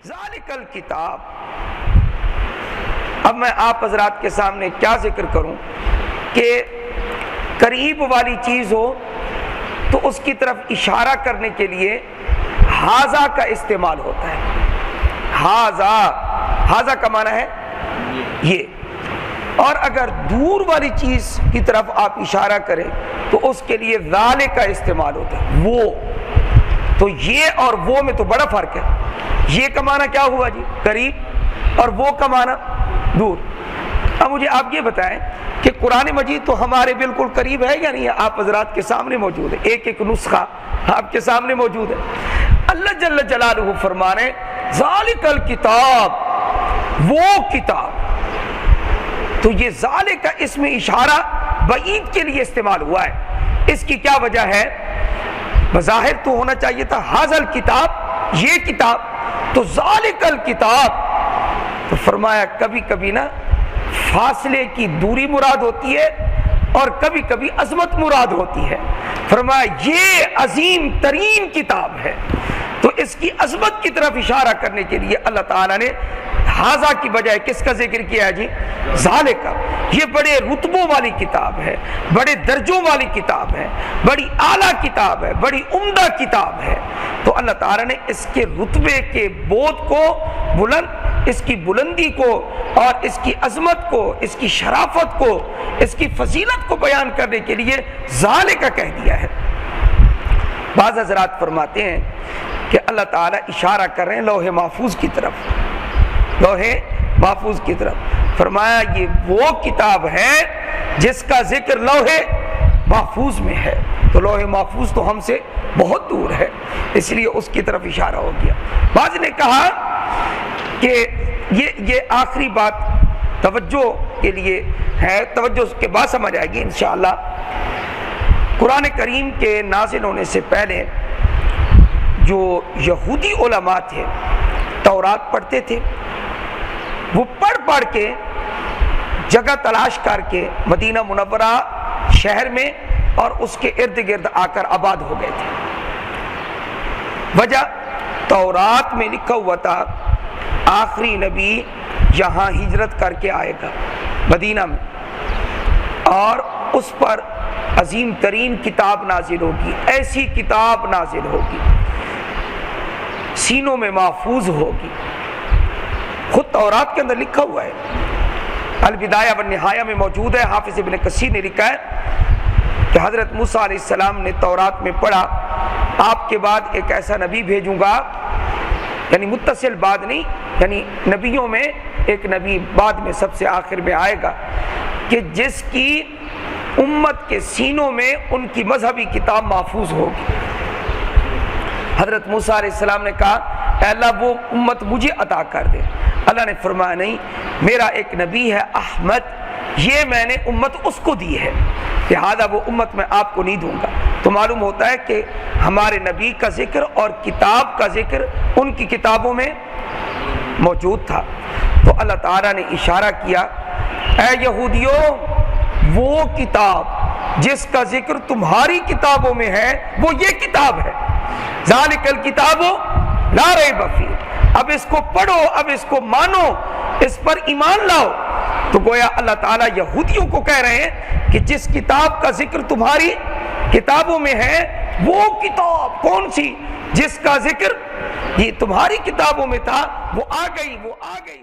ذالک الکتاب. اب میں آپ حضرات کے سامنے کیا ذکر کروں کہ قریب والی چیز ہو تو اس کی طرف اشارہ کرنے کے لیے ہاذا کا استعمال ہوتا ہے. ہاذا کا معنی ہے یہ. اور اگر دور والی چیز کی طرف آپ اشارہ کریں تو اس کے لیے ذالک کا استعمال ہوتا ہے، وہ. تو یہ اور وہ میں تو بڑا فرق ہے. یہ کا معنی کیا ہوا جی؟ قریب، اور وہ کا معنی دور. اب مجھے آپ یہ بتائیں کہ قرآن مجید تو ہمارے بالکل قریب ہے یا نہیں ہے؟ آپ حضرات کے سامنے موجود ہے، ایک ایک نسخہ آپ کے سامنے موجود ہے. اللہ جل جلالہ فرما رہے ہیں ذالک الکتاب، وہ کتاب. تو یہ ذالک کا اسم اشارہ بعید کے لیے استعمال ہوا ہے. اس کی کیا وجہ ہے؟ بظاہر تو ہونا چاہیے تھا ھذا الکتاب، یہ کتاب. تو ذالک الکتاب، تو فرمایا کبھی کبھی نا فاصلے کی دوری مراد ہوتی ہے اور کبھی کبھی عظمت مراد ہوتی ہے. فرمایا یہ عظیم ترین کتاب ہے. تو اس کی عظمت کی طرف اشارہ کرنے کے لیے اللہ تعالیٰ نے ھذا کی بجائے کس کا ذکر کیا ہے جی؟ ذالک کا. یہ بڑے رتبوں والی کتاب ہے، بڑے درجوں والی کتاب ہے، بڑی اعلیٰ کتاب ہے، بڑی عمدہ کتاب ہے. تو اللہ تعالیٰ نے اس کے رتبے کے بود کو بلند، اس کی بلندی کو اور اس کی عظمت کو، اس کی شرافت کو، اس کی فضیلت کو بیان کرنے کے لیے ذالک کہہ دیا ہے. بعض حضرات فرماتے ہیں کہ اللہ تعالیٰ اشارہ کر رہے ہیں لوح محفوظ کی طرف، لوح محفوظ کی طرف. فرمایا یہ وہ کتاب ہے جس کا ذکر لوح محفوظ میں ہے. تو لوح محفوظ تو ہم سے بہت دور ہے، اس لیے اس کی طرف اشارہ ہو گیا. بعض نے کہا کہ یہ آخری بات توجہ کے لیے ہے، توجہ کے بعد سمجھ آئے گی انشاءاللہ. قرآن کریم کے نازل ہونے سے پہلے جو یہودی علماء تھے تورات پڑھتے تھے، وہ پڑھ کے جگہ تلاش کر کے مدینہ منورہ شہر میں اور اس کے ارد گرد آ کر آباد ہو گئے تھے. وجہ تورات میں لکھا ہوا تھا آخری نبی یہاں ہجرت کر کے آئے گا مدینہ میں، اور اس پر عظیم ترین کتاب نازل ہوگی، ایسی کتاب نازل ہوگی سینوں میں محفوظ ہوگی. خود تورات کے اندر لکھا ہوا ہے، البدایہ والنہایہ میں موجود ہے. حافظ ابن کثیر نے لکھا ہے کہ حضرت موسیٰ علیہ السلام نے تورات میں پڑھا آپ کے بعد ایک ایسا نبی بھیجوں گا، یعنی متصل بعد نہیں، یعنی نبیوں میں ایک نبی بعد میں سب سے آخر میں آئے گا کہ جس کی امت کے سینوں میں ان کی مذہبی کتاب محفوظ ہوگی. حضرت موسیٰ علیہ السلام نے کہا اے اللہ وہ امت مجھے عطا کر دے. اللہ نے فرمایا نہیں، میرا ایک نبی ہے احمد، یہ میں نے امت اس کو دی ہے، لہذا وہ امت میں آپ کو نہیں دوں گا. تو معلوم ہوتا ہے کہ ہمارے نبی کا ذکر اور کتاب کا ذکر ان کی کتابوں میں موجود تھا. تو اللہ تعالیٰ نے اشارہ کیا اے یہودیوں، وہ کتاب جس کا ذکر تمہاری کتابوں میں ہے وہ یہ کتاب ہے. ذالک الکتاب لا ریب فیہ. اب اس کو پڑھو، اب اس کو مانو، اس پر ایمان لاؤ. تو گویا اللہ تعالیٰ یہودیوں کو کہہ رہے ہیں کہ جس کتاب کا ذکر تمہاری کتابوں میں ہے وہ کتاب کون سی جس کا ذکر یہ تمہاری کتابوں میں تھا وہ آ گئی، وہ آ گئی.